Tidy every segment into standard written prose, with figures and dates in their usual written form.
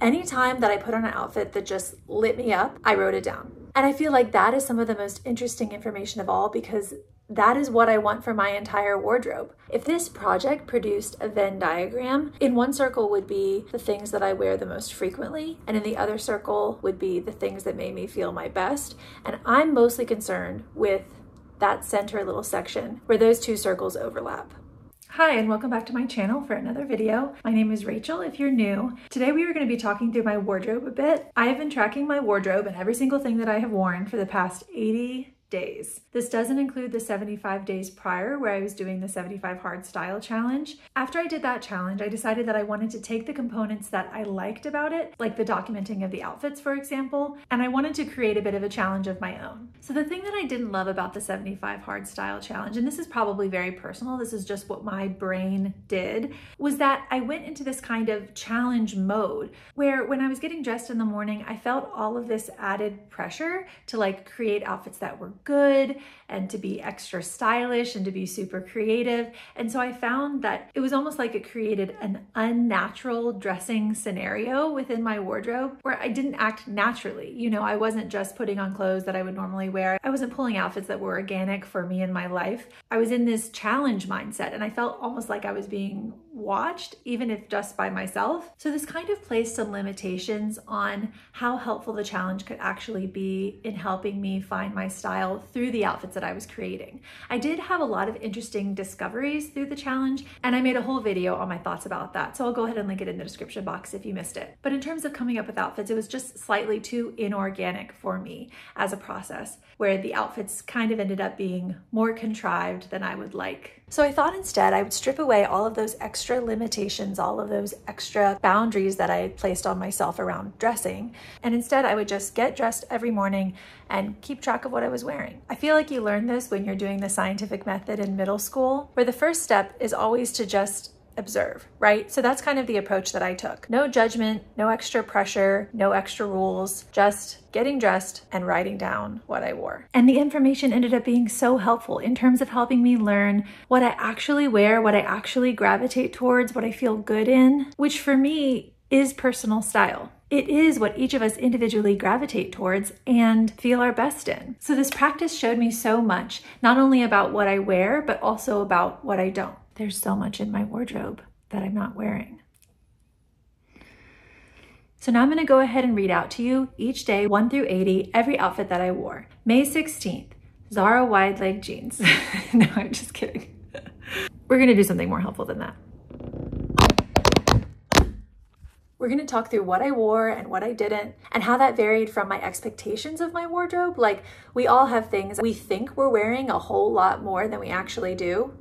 Anytime that I put on an outfit that just lit me up, I wrote it down. And I feel like that is some of the most interesting information of all, because that is what I want for my entire wardrobe. If this project produced a Venn diagram, in one circle would be the things that I wear the most frequently, and in the other circle would be the things that made me feel my best. And I'm mostly concerned with that center little section where those two circles overlap. Hi, and welcome back to my channel for another video. My name is Rachel if you're new. Today we are going to be talking through my wardrobe a bit. I have been tracking my wardrobe and every single thing that I have worn for the past 80 days. This doesn't include the 75 days prior where I was doing the 75 hard style challenge. After I did that challenge, I decided that I wanted to take the components that I liked about it, like the documenting of the outfits, for example, and I wanted to create a bit of a challenge of my own. So the thing that I didn't love about the 75 hard style challenge, and this is probably very personal, this is just what my brain did, was that I went into this kind of challenge mode where when I was getting dressed in the morning, I felt all of this added pressure to like create outfits that were good and to be extra stylish and to be super creative. And so I found that it was almost like it created an unnatural dressing scenario within my wardrobe where I didn't act naturally. You know, I wasn't just putting on clothes that I would normally wear. I wasn't pulling outfits that were organic for me in my life. I was in this challenge mindset and I felt almost like I was being watched, even if just by myself. So this kind of placed some limitations on how helpful the challenge could actually be in helping me find my style through the outfits that I was creating. I did have a lot of interesting discoveries through the challenge, and I made a whole video on my thoughts about that. So I'll go ahead and link it in the description box if you missed it. But in terms of coming up with outfits, it was just slightly too inorganic for me as a process, where the outfits kind of ended up being more contrived than I would like. So I thought instead I would strip away all of those extra limitations, all of those extra boundaries that I placed on myself around dressing. And instead I would just get dressed every morning and keep track of what I was wearing. I feel like you learn this when you're doing the scientific method in middle school, where the first step is always to just observe, right? So that's kind of the approach that I took. No judgment, no extra pressure, no extra rules, just getting dressed and writing down what I wore. And the information ended up being so helpful in terms of helping me learn what I actually wear, what I actually gravitate towards, what I feel good in, which for me is personal style. It is what each of us individually gravitate towards and feel our best in. So this practice showed me so much, not only about what I wear, but also about what I don't. There's so much in my wardrobe that I'm not wearing. So now I'm going to go ahead and read out to you each day, 1 through 80, every outfit that I wore. May 16th, Zara wide leg jeans. No, I'm just kidding. We're going to do something more helpful than that. We're going to talk through what I wore and what I didn't, and how that varied from my expectations of my wardrobe. Like, we all have things we think we're wearing a whole lot more than we actually do.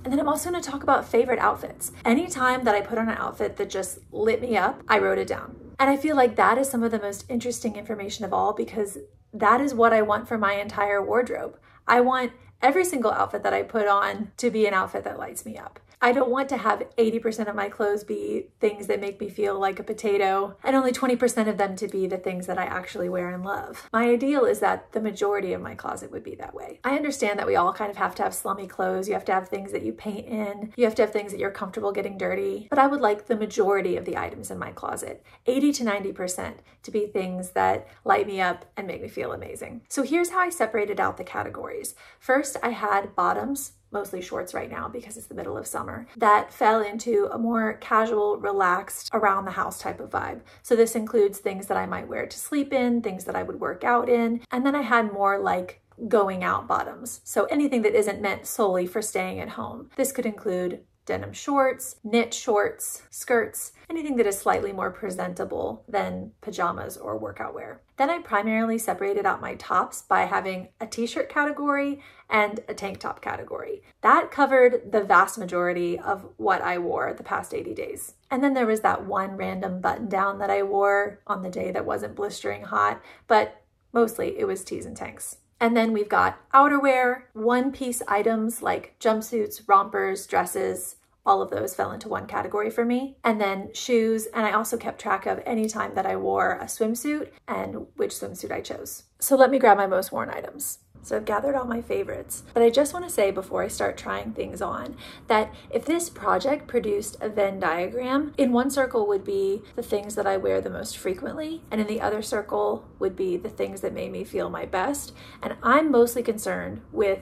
And then I'm also going to talk about favorite outfits. Anytime that I put on an outfit that just lit me up, I wrote it down. And I feel like that is some of the most interesting information of all, because that is what I want for my entire wardrobe. I want every single outfit that I put on to be an outfit that lights me up. I don't want to have 80% of my clothes be things that make me feel like a potato and only 20% of them to be the things that I actually wear and love. My ideal is that the majority of my closet would be that way. I understand that we all kind of have to have slummy clothes. You have to have things that you paint in. You have to have things that you're comfortable getting dirty. But I would like the majority of the items in my closet, 80 to 90%, to be things that light me up and make me feel amazing. So here's how I separated out the categories. First, I had bottoms, mostly shorts right now because it's the middle of summer, that fell into a more casual, relaxed, around the house type of vibe. So this includes things that I might wear to sleep in, things that I would work out in, and then I had more like going out bottoms. So anything that isn't meant solely for staying at home. This could include denim shorts, knit shorts, skirts, anything that is slightly more presentable than pajamas or workout wear. Then I primarily separated out my tops by having a t-shirt category and a tank top category. That covered the vast majority of what I wore the past 80 days. And then there was that one random button down that I wore on the day that wasn't blistering hot, but mostly it was tees and tanks. And then we've got outerwear, one-piece items like jumpsuits, rompers, dresses. All of those fell into one category for me. And then shoes, and I also kept track of any time that I wore a swimsuit and which swimsuit I chose. So let me grab my most worn items. So I've gathered all my favorites. But I just want to say before I start trying things on that if this project produced a Venn diagram, in one circle would be the things that I wear the most frequently, and in the other circle would be the things that made me feel my best. And I'm mostly concerned with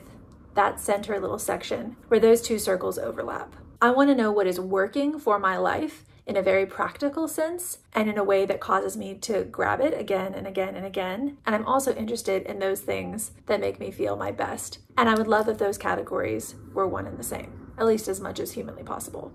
that center little section where those two circles overlap. I want to know what is working for my life in a very practical sense and in a way that causes me to grab it again and again and again. And I'm also interested in those things that make me feel my best. And I would love if those categories were one and the same, at least as much as humanly possible.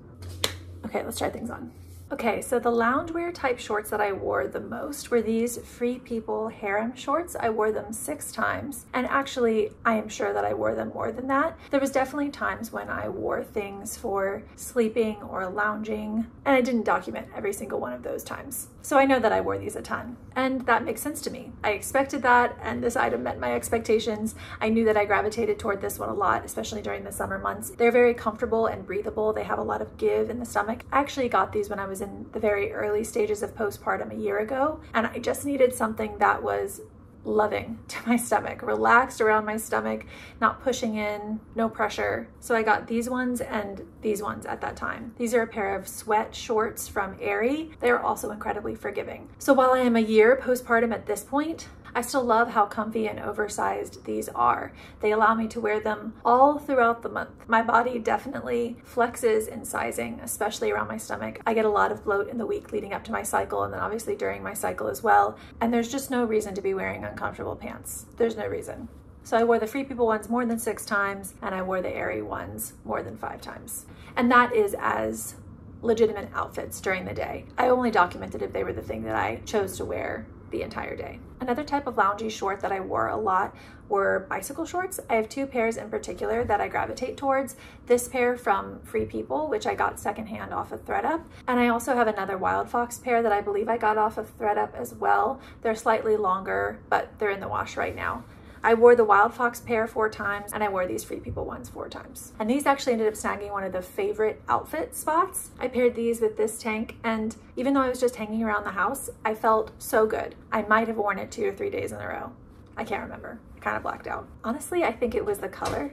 Okay, let's try things on. Okay, so the loungewear type shorts that I wore the most were these Free People harem shorts. I wore them 6 times, and actually I am sure that I wore them more than that. There was definitely times when I wore things for sleeping or lounging, and I didn't document every single one of those times. So I know that I wore these a ton, and that makes sense to me. I expected that, and this item met my expectations. I knew that I gravitated toward this one a lot, especially during the summer months. They're very comfortable and breathable. They have a lot of give in the stomach. I actually got these when I was in the very early stages of postpartum a year ago, and I just needed something that was loving to my stomach, relaxed around my stomach, not pushing in, no pressure. So I got these ones and these ones at that time. These are a pair of sweat shorts from Aerie. They're also incredibly forgiving. So while I am a year postpartum at this point, I still love how comfy and oversized these are. They allow me to wear them all throughout the month. My body definitely flexes in sizing, especially around my stomach. I get a lot of bloat in the week leading up to my cycle, and then obviously during my cycle as well. And there's just no reason to be wearing uncomfortable pants. There's no reason. So I wore the Free People ones more than 6 times, and I wore the Aerie ones more than 5 times. And that is as legitimate outfits during the day. I only documented if they were the thing that I chose to wear the entire day. Another type of loungy short that I wore a lot were bicycle shorts. I have 2 pairs in particular that I gravitate towards. This pair from Free People, which I got secondhand off of thredUP, and I also have another Wild Fox pair that I believe I got off of thredUP as well. They're slightly longer, but they're in the wash right now. I wore the Wild Fox pair 4 times, and I wore these Free People ones 4 times. And these actually ended up snagging one of the favorite outfit spots. I paired these with this tank, and even though I was just hanging around the house, I felt so good. I might have worn it 2 or 3 days in a row. I can't remember. I kind of blacked out. Honestly, I think it was the color.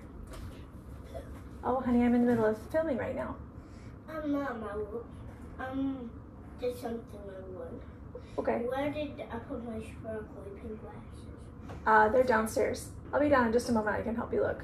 Oh, honey, I'm in the middle of filming right now. There's something I want. Okay. Where did I put my sparkly pink glasses? They're downstairs. I'll be down in just a moment. I can help you look.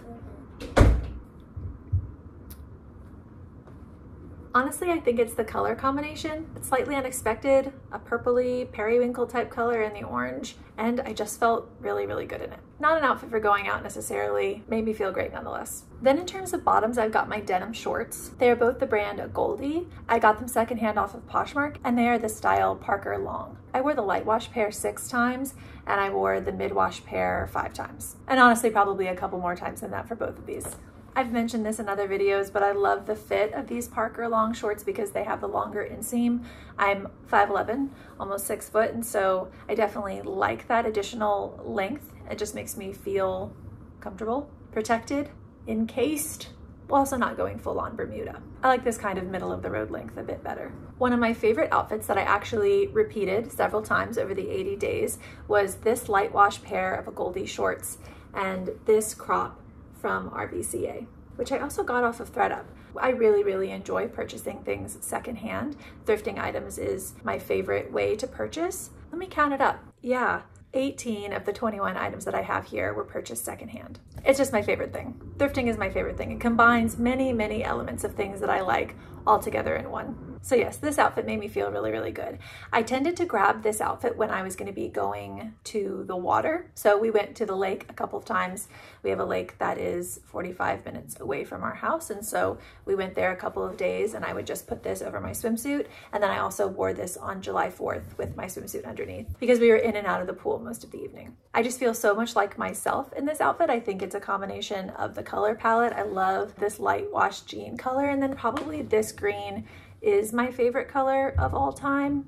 Honestly, I think it's the color combination. It's slightly unexpected, a purpley periwinkle type color in the orange, and I just felt really, really good in it. Not an outfit for going out necessarily, made me feel great nonetheless. Then in terms of bottoms, I've got my denim shorts. They are both the brand Goldie. I got them secondhand off of Poshmark, and they are the style Parker Long. I wore the light wash pair 6 times, and I wore the mid wash pair 5 times. And honestly, probably a couple more times than that for both of these. I've mentioned this in other videos, but I love the fit of these Parker Long shorts because they have the longer inseam. I'm 5'11", almost 6 foot, and so I definitely like that additional length. It just makes me feel comfortable, protected, encased, while also not going full on Bermuda. I like this kind of middle of the road length a bit better. One of my favorite outfits that I actually repeated several times over the 80 days was this light wash pair of Goldie shorts and this crop from RVCA, which I also got off of thredUP. I really, really enjoy purchasing things secondhand. Thrifting items is my favorite way to purchase. Let me count it up. Yeah, 18 of the 21 items that I have here were purchased secondhand. It's just my favorite thing. Thrifting is my favorite thing. It combines many, many elements of things that I like all together in one. So yes, this outfit made me feel really, really good. I tended to grab this outfit when I was going to be going to the water. So we went to the lake a couple of times. We have a lake that is 45 minutes away from our house. And so we went there a couple of days and I would just put this over my swimsuit. And then I also wore this on July 4th with my swimsuit underneath because we were in and out of the pool most of the evening. I just feel so much like myself in this outfit. I think it's a combination of the color palette. I love this light wash jean color, and then probably this green is my favorite color of all time.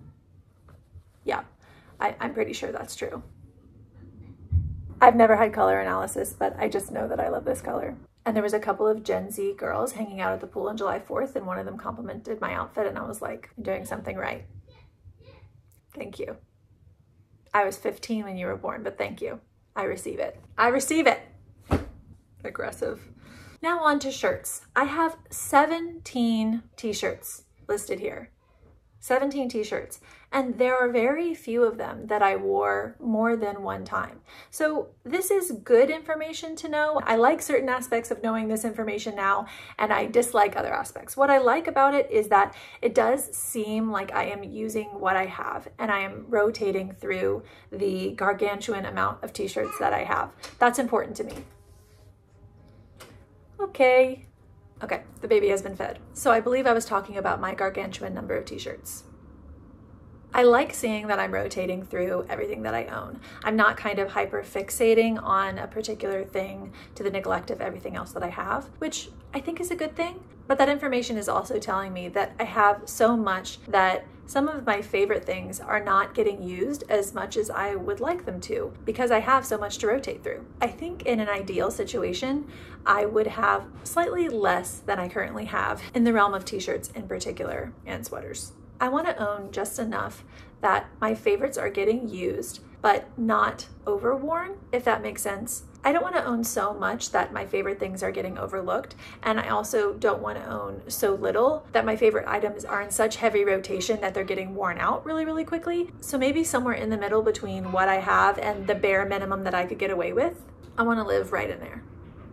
Yeah, I'm pretty sure that's true. I've never had color analysis, but I just know that I love this color. And there was a couple of Gen Z girls hanging out at the pool on July 4th, and one of them complimented my outfit, and I was like, I'm doing something right. Thank you. I was 15 when you were born, but thank you. I receive it. I receive it. aggressive. Now on to shirts. I have 17 t-shirts listed here. 17 t-shirts, and there are very few of them that I wore more than one time. So this is good information to know. I like certain aspects of knowing this information now, and I dislike other aspects. What I like about it is that it does seem like I am using what I have, and I am rotating through the gargantuan amount of t-shirts that I have. That's important to me. Okay, the baby has been fed. So I believe I was talking about my gargantuan number of t-shirts. I like seeing that I'm rotating through everything that I own. I'm not kind of hyper fixating on a particular thing to the neglect of everything else that I have, which I think is a good thing. But that information is also telling me that I have so much that some of my favorite things are not getting used as much as I would like them to because I have so much to rotate through. I think in an ideal situation, I would have slightly less than I currently have in the realm of t-shirts in particular and sweaters. I want to own just enough that my favorites are getting used, but not overworn, if that makes sense. I don't want to own so much that my favorite things are getting overlooked, and I also don't want to own so little that my favorite items are in such heavy rotation that they're getting worn out really, really quickly. So maybe somewhere in the middle between what I have and the bare minimum that I could get away with. I want to live right in there.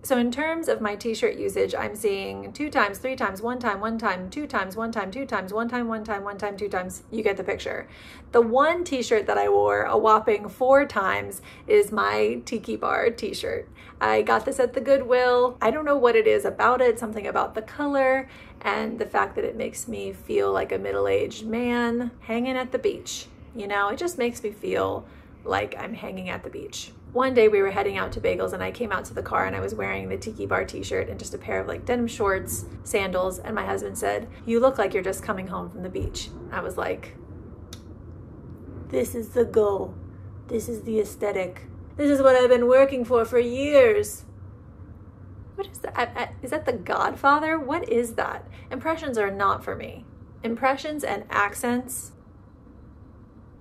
So in terms of my t-shirt usage, I'm seeing 2 times, 3 times, 1 time, 1 time, 2 times, 1 time, 2 times, 1 time, 1 time, 1 time, 2 times. You get the picture. The one t-shirt that I wore a whopping 4 times is my Tiki Bar t-shirt. I got this at the Goodwill. I don't know what it is about it, something about the color and the fact that it makes me feel like a middle-aged man hanging at the beach. You know, it just makes me feel like I'm hanging at the beach. One day we were heading out to Bagels and I came out to the car and I was wearing the Tiki Bar t-shirt and just a pair of like denim shorts, sandals, and my husband said, "You look like you're just coming home from the beach." I was like, this is the goal. This is the aesthetic. This is what I've been working for years. What is that? Is that The Godfather? What is that? Impressions are not for me. Impressions and accents,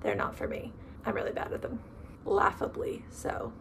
they're not for me. I'm really bad at them. Laughably so.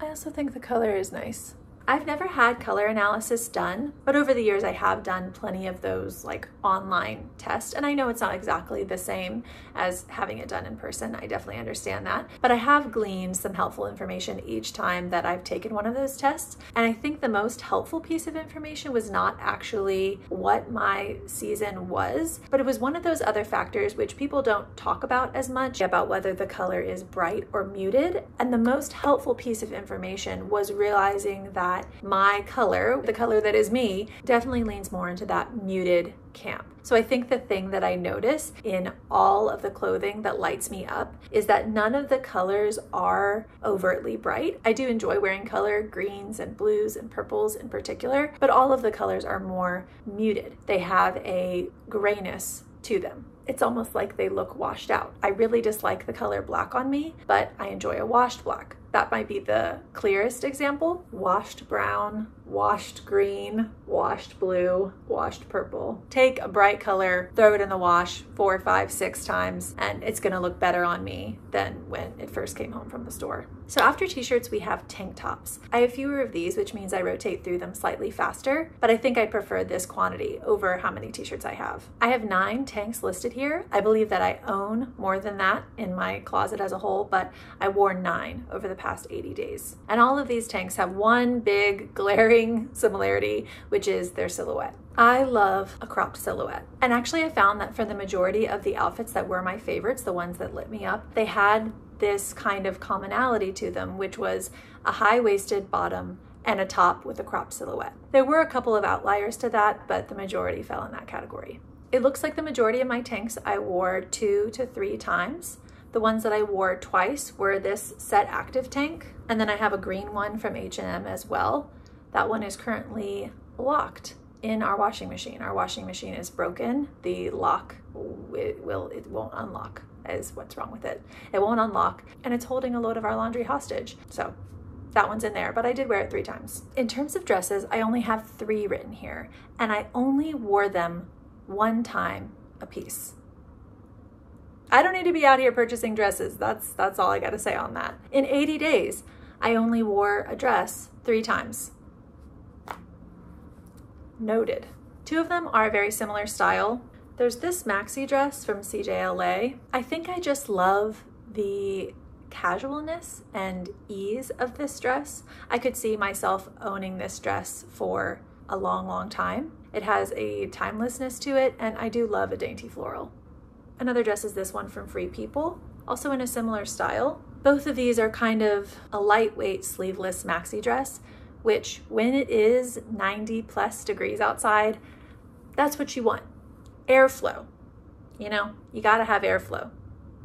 I also think the color is nice. I've never had color analysis done, but over the years I have done plenty of those like online tests, and I know it's not exactly the same as having it done in person. I definitely understand that, but I have gleaned some helpful information each time that I've taken one of those tests, and I think the most helpful piece of information was not actually what my season was, but it was one of those other factors which people don't talk about as much, about whether the color is bright or muted, and the most helpful piece of information was realizing that my color, the color that is me, definitely leans more into that muted camp. So I think the thing that I notice in all of the clothing that lights me up is that none of the colors are overtly bright. I do enjoy wearing color, greens and blues and purples in particular, but all of the colors are more muted. They have a grayness to them. It's almost like they look washed out. I really dislike the color black on me, but I enjoy a washed black. That might be the clearest example. Washed brown, washed green, washed blue, washed purple. Take a bright color, throw it in the wash 4, 5, 6 times, and it's gonna look better on me than when it first came home from the store. So after t-shirts, we have tank tops. I have fewer of these, which means I rotate through them slightly faster, but I think I prefer this quantity over how many t-shirts I have. I have 9 tanks listed here. I believe that I own more than that in my closet as a whole, but I wore 9 over the past 80 days. And all of these tanks have one big glaring similarity, which is their silhouette. I love a cropped silhouette. And actually I found that for the majority of the outfits that were my favorites, the ones that lit me up, they had this kind of commonality to them, which was a high-waisted bottom and a top with a cropped silhouette. There were a couple of outliers to that, but the majority fell in that category. It looks like the majority of my tanks I wore 2 to 3 times. The ones that I wore twice were this Set Active tank, and then I have a green one from H&M as well. That one is currently locked in our washing machine. Our washing machine is broken. The lock, it won't unlock is what's wrong with it. It won't unlock, and it's holding a load of our laundry hostage. So that one's in there, but I did wear it 3 times. In terms of dresses, I only have 3 written here, and I only wore them 1 time a piece. I don't need to be out here purchasing dresses. That's all I gotta say on that. In 80 days, I only wore a dress 3 times. noted. Two of them are a very similar style. There's this maxi dress from CJLA. I think I just love the casualness and ease of this dress. I could see myself owning this dress for a long, long time. It has a timelessness to it, and I do love a dainty floral. Another dress is this one from Free People, also in a similar style. Both of these are kind of a lightweight sleeveless maxi dress, which when it is 90 plus degrees outside, that's what you want. Airflow. You know, you gotta have airflow.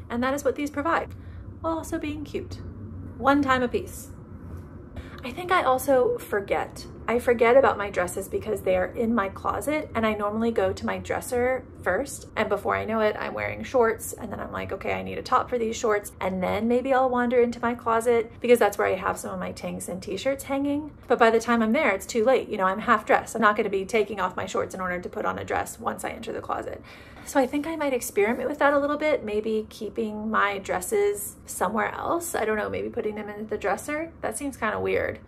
And that is what these provide, while also being cute. One time a piece. I think I also forget. I forget about my dresses because they are in my closet, and I normally go to my dresser first, and before I know it, I'm wearing shorts, and then I'm like, okay, I need a top for these shorts, and then maybe I'll wander into my closet because that's where I have some of my tanks and t-shirts hanging. But by the time I'm there, it's too late. You know, I'm half dressed. I'm not going to be taking off my shorts in order to put on a dress once I enter the closet. So I think I might experiment with that a little bit, maybe keeping my dresses somewhere else. I don't know, maybe putting them in the dresser. That seems kind of weird.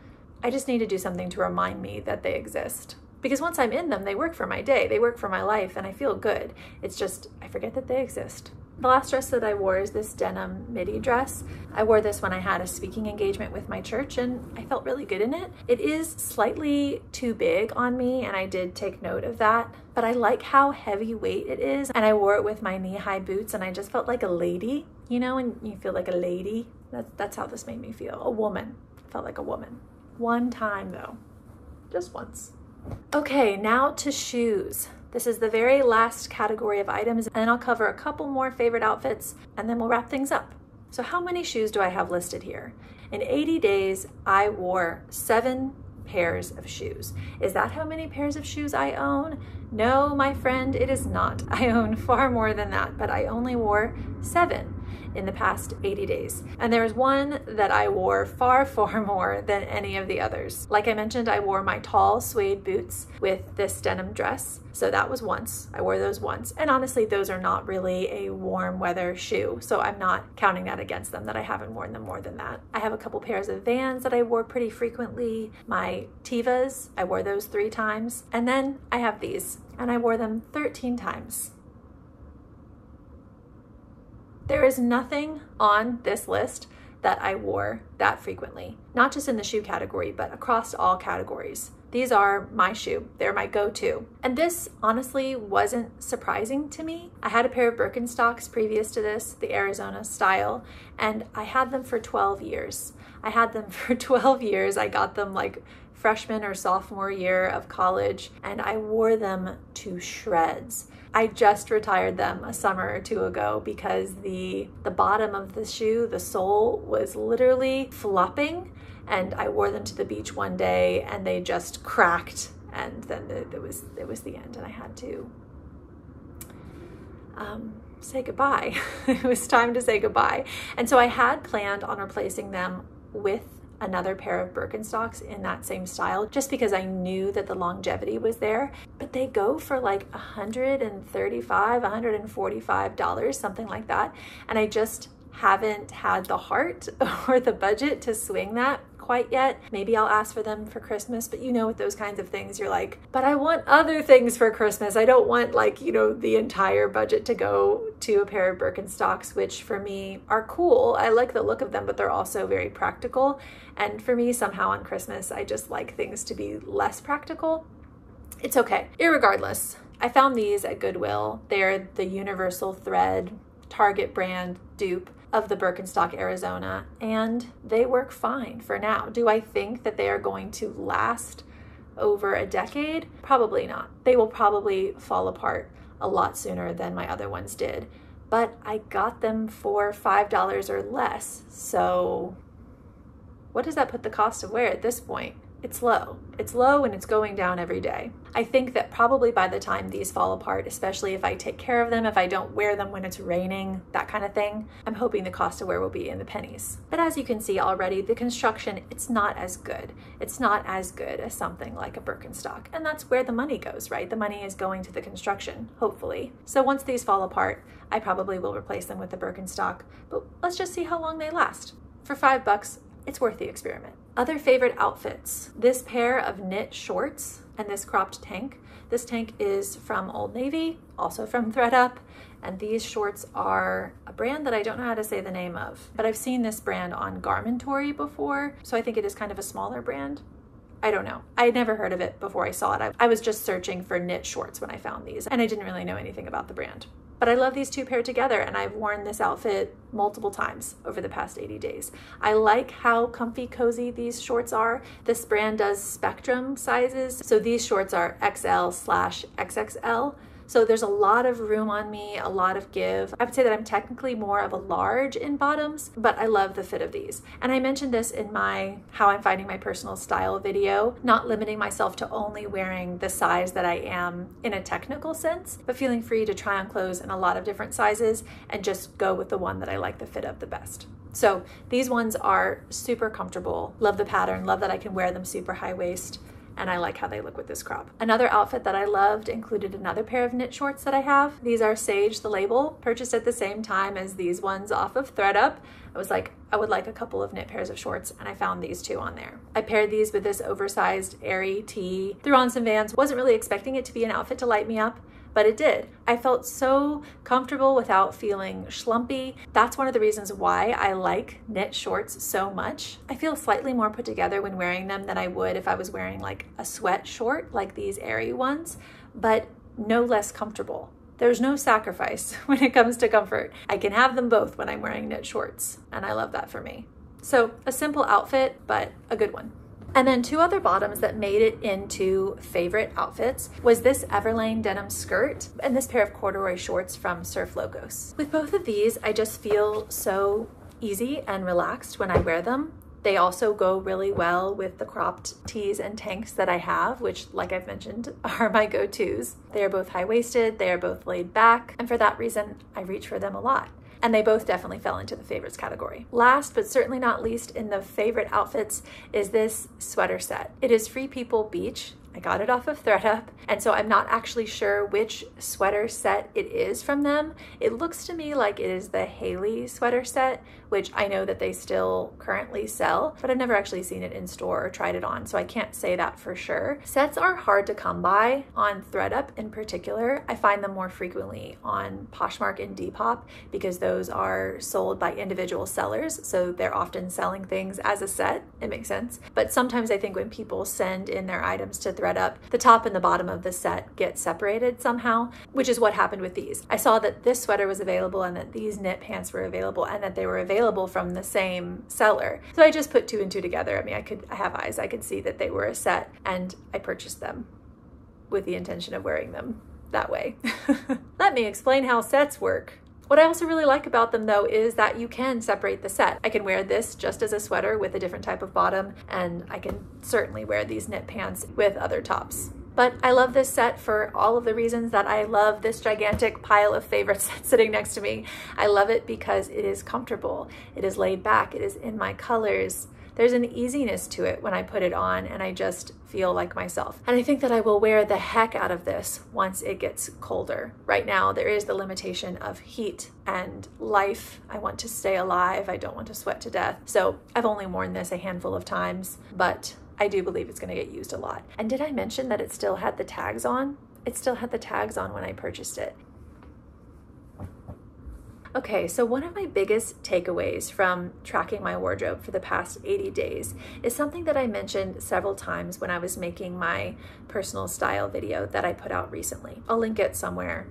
I just need to do something to remind me that they exist. Because once I'm in them, they work for my day, they work for my life, and I feel good. It's just, I forget that they exist. The last dress that I wore is this denim midi dress. I wore this when I had a speaking engagement with my church, and I felt really good in it. It is slightly too big on me, and I did take note of that, but I like how heavyweight it is, and I wore it with my knee-high boots, and I just felt like a lady. You know, when you feel like a lady? That's how this made me feel. A woman. I felt like a woman. One time though, just once. Okay, now to shoes. This is the very last category of items, and then I'll cover a couple more favorite outfits, and then we'll wrap things up. So how many shoes do I have listed here? In 80 days, I wore 7 pairs of shoes. Is that how many pairs of shoes I own? No, my friend, it is not. I own far more than that, but I only wore 7 in the past 80 days. And there was one that I wore far, far more than any of the others. Like I mentioned, I wore my tall suede boots with this denim dress. So that was once. I wore those once. And honestly, those are not really a warm weather shoe. So I'm not counting that against them, that I haven't worn them more than that. I have a couple pairs of Vans that I wore pretty frequently. My Tevas, I wore those 3 times. And then I have these, and I wore them 13 times. There is nothing on this list that I wore that frequently, not just in the shoe category, but across all categories. These are my shoe. They're my go-to. And this honestly wasn't surprising to me. I had a pair of Birkenstocks previous to this, the Arizona style, and I had them for 12 years. I had them for 12 years. I got them like freshman or sophomore year of college, and I wore them to shreds. I just retired them a summer or 2 ago because the bottom of the shoe, the sole, was literally flopping, and I wore them to the beach one day and they just cracked, and then it was the end, and I had to say goodbye. It was time to say goodbye. And so I had planned on replacing them with another pair of Birkenstocks in that same style, just because I knew that the longevity was there. But they go for like $135, $145, something like that. And I just haven't had the heart or the budget to swing that quite yet. Maybe I'll ask for them for Christmas, but you know, with those kinds of things, you're like, but I want other things for Christmas. I don't want, like, you know, the entire budget to go to a pair of Birkenstocks, which for me are cool. I like the look of them, but they're also very practical. And for me, somehow on Christmas, I just like things to be less practical. It's okay. Irregardless, I found these at Goodwill. They're the Universal Thread Target brand dupe of the Birkenstock Arizona, and they work fine for now. Do I think that they are going to last over a decade? Probably not. They will probably fall apart a lot sooner than my other ones did, but I got them for $5 or less. So what does that put the cost of wear at this point? It's low. It's low, and it's going down every day. I think that probably by the time these fall apart, especially if I take care of them, if I don't wear them when it's raining, that kind of thing, I'm hoping the cost of wear will be in the pennies. But as you can see already, the construction, it's not as good. It's not as good as something like a Birkenstock. And that's where the money goes, right? The money is going to the construction, hopefully. So once these fall apart, I probably will replace them with the Birkenstock, but let's just see how long they last. For $5, it's worth the experiment. Other favorite outfits. This pair of knit shorts, and this cropped tank. This tank is from Old Navy, also from thredUP, and these shorts are a brand that I don't know how to say the name of, but I've seen this brand on Garmentory before, so I think it is kind of a smaller brand. I don't know. I had never heard of it before I saw it. I was just searching for knit shorts when I found these, and I didn't really know anything about the brand. But I love these two paired together, and I've worn this outfit multiple times over the past 80 days. I like how comfy cozy these shorts are. This brand does spectrum sizes, so these shorts are XL/XXL. So there's a lot of room on me, a lot of give. I would say that I'm technically more of a large in bottoms, but I love the fit of these. And I mentioned this in my How I'm Finding My Personal Style video, not limiting myself to only wearing the size that I am in a technical sense, but feeling free to try on clothes in a lot of different sizes and just go with the one that I like the fit of the best. So these ones are super comfortable. Love the pattern, love that I can wear them super high waist. And I like how they look with this crop. Another outfit that I loved included another pair of knit shorts that I have. These are Sage the Label, purchased at the same time as these ones off of thredUP. I was like, I would like a couple of knit pairs of shorts, and I found these two on there. I paired these with this oversized airy tee, threw on some Vans, wasn't really expecting it to be an outfit to light me up, but it did. I felt so comfortable without feeling schlumpy. That's one of the reasons why I like knit shorts so much. I feel slightly more put together when wearing them than I would if I was wearing like a sweat short, like these airy ones, but no less comfortable. There's no sacrifice when it comes to comfort. I can have them both when I'm wearing knit shorts, and I love that for me. So a simple outfit, but a good one. And then two other bottoms that made it into favorite outfits was this Everlane denim skirt and this pair of corduroy shorts from Surf Logos. With both of these, I just feel so easy and relaxed when I wear them. They also go really well with the cropped tees and tanks that I have, which, like I've mentioned, are my go-tos. They are both high-waisted, they are both laid back, and for that reason, I reach for them a lot. And they both definitely fell into the favorites category. Last, but certainly not least in the favorite outfits is this sweater set. It is Free People Beach. I got it off of thredUP, and so I'm not actually sure which sweater set it is from them. It looks to me like it is the Haley sweater set, which I know that they still currently sell, but I've never actually seen it in store or tried it on, so I can't say that for sure. Sets are hard to come by on thredUP in particular. I find them more frequently on Poshmark and Depop because those are sold by individual sellers, so they're often selling things as a set. It makes sense. But sometimes I think when people send in their items to thredUP, the top and the bottom of the set get separated somehow, which is what happened with these. I saw that this sweater was available and that these knit pants were available and that they were available from the same seller. So I just put two and two together. I mean, I have eyes. I could see that they were a set, and I purchased them with the intention of wearing them that way. Let me explain how sets work. What I also really like about them though is that you can separate the set. I can wear this just as a sweater with a different type of bottom, and I can certainly wear these knit pants with other tops. But I love this set for all of the reasons that I love this gigantic pile of favorite sets sitting next to me. I love it because it is comfortable, it is laid back, it is in my colors. There's an easiness to it when I put it on, and I just feel like myself. And I think that I will wear the heck out of this once it gets colder. Right now, there is the limitation of heat and life. I want to stay alive. I don't want to sweat to death. So I've only worn this a handful of times, but I do believe it's gonna get used a lot. And did I mention that it still had the tags on? It still had the tags on when I purchased it. Okay, so one of my biggest takeaways from tracking my wardrobe for the past 80 days is something that I mentioned several times when I was making my personal style video that I put out recently. I'll link it somewhere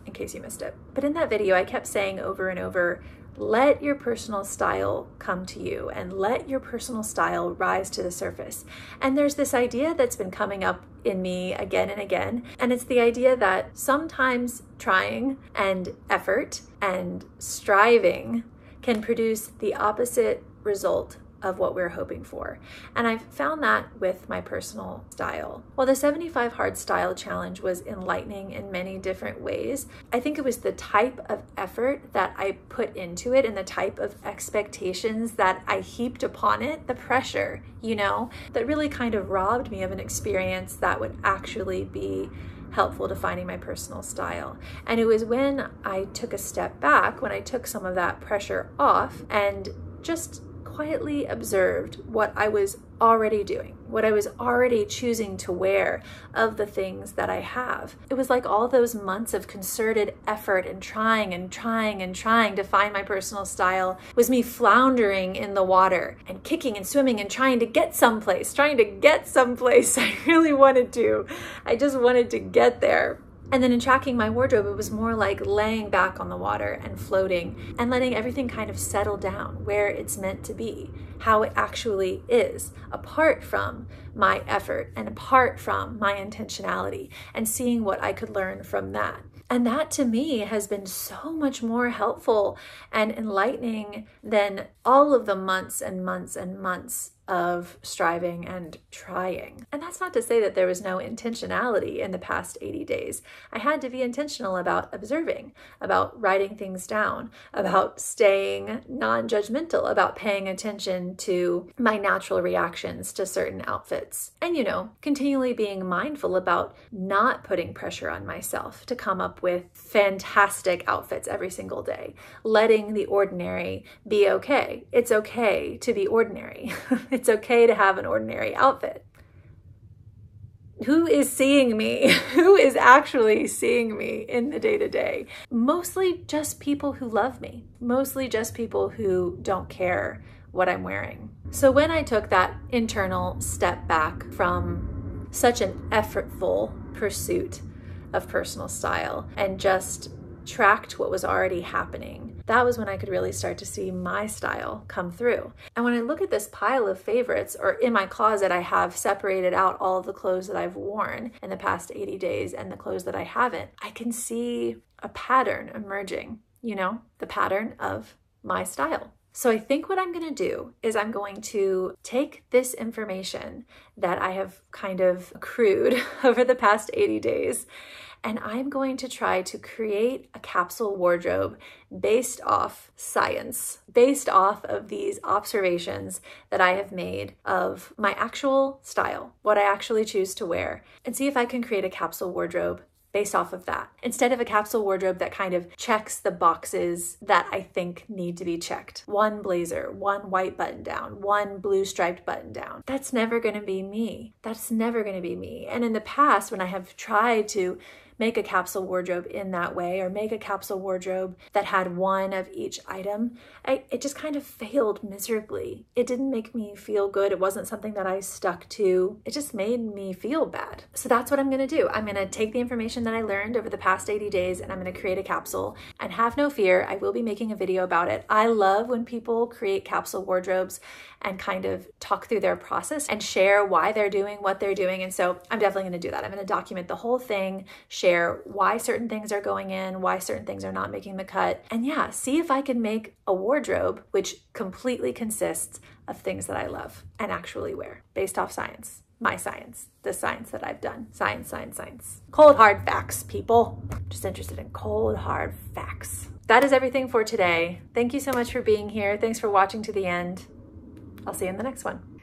in case you missed it. But in that video, I kept saying over and over, let your personal style come to you and let your personal style rise to the surface. And there's this idea that's been coming up in me again and again, and it's the idea that sometimes trying and effort and striving can produce the opposite result of what we're hoping for. And I've found that with my personal style. While the 75 Hard Style Challenge was enlightening in many different ways, I think it was the type of effort that I put into it and the type of expectations that I heaped upon it, the pressure, you know, that really kind of robbed me of an experience that would actually be helpful to finding my personal style. And it was when I took a step back, when I took some of that pressure off and just quietly observed what I was already doing, what I was already choosing to wear of the things that I have. It was like all those months of concerted effort and trying to find my personal style was me floundering in the water and kicking and swimming and trying to get someplace. I really wanted to. I just wanted to get there. And then in tracking my wardrobe, it was more like laying back on the water and floating and letting everything kind of settle down where it's meant to be, how it actually is, apart from my effort and apart from my intentionality, and seeing what I could learn from that. And that to me has been so much more helpful and enlightening than all of the months and months and months of striving and trying. And that's not to say that there was no intentionality in the past 80 days. I had to be intentional about observing, about writing things down, about staying non-judgmental, about paying attention to my natural reactions to certain outfits. And, continually being mindful about not putting pressure on myself to come up with fantastic outfits every single day, letting the ordinary be okay. It's okay to be ordinary. It's okay to have an ordinary outfit. Who is seeing me? Who is actually seeing me in the day-to-day? Mostly just people who love me. Mostly just people who don't care what I'm wearing. So when I took that internal step back from such an effortful pursuit of personal style and just tracked what was already happening, that was when I could really start to see my style come through. And when I look at this pile of favorites, or in my closet, I have separated out all of the clothes that I've worn in the past 80 days and the clothes that I haven't, I can see a pattern emerging, the pattern of my style. So I think what I'm going to do is I'm going to take this information that I have kind of accrued over the past 80 days, and I'm going to try to create a capsule wardrobe based off science, based off of these observations that I have made of my actual style, what I actually choose to wear, and see if I can create a capsule wardrobe based off of that, instead of a capsule wardrobe that kind of checks the boxes that I think need to be checked. One blazer, one white button down, one blue striped button down. That's never going to be me. That's never going to be me. And in the past, when I have tried to make a capsule wardrobe in that way, or make a capsule wardrobe that had one of each item, it just kind of failed miserably. It didn't make me feel good. It wasn't something that I stuck to. It just made me feel bad. So that's what I'm gonna do. I'm gonna take the information that I learned over the past 80 days and I'm gonna create a capsule. And have no fear, I will be making a video about it. I love when people create capsule wardrobes and kind of talk through their process and share why they're doing what they're doing. And so I'm definitely gonna do that. I'm gonna document the whole thing, share why certain things are going in, why certain things are not making the cut. And yeah, see if I can make a wardrobe which completely consists of things that I love and actually wear based off science. My science, the science that I've done. Science, science, science. Cold, hard facts, people. Just interested in cold, hard facts. That is everything for today. Thank you so much for being here. Thanks for watching to the end. I'll see you in the next one.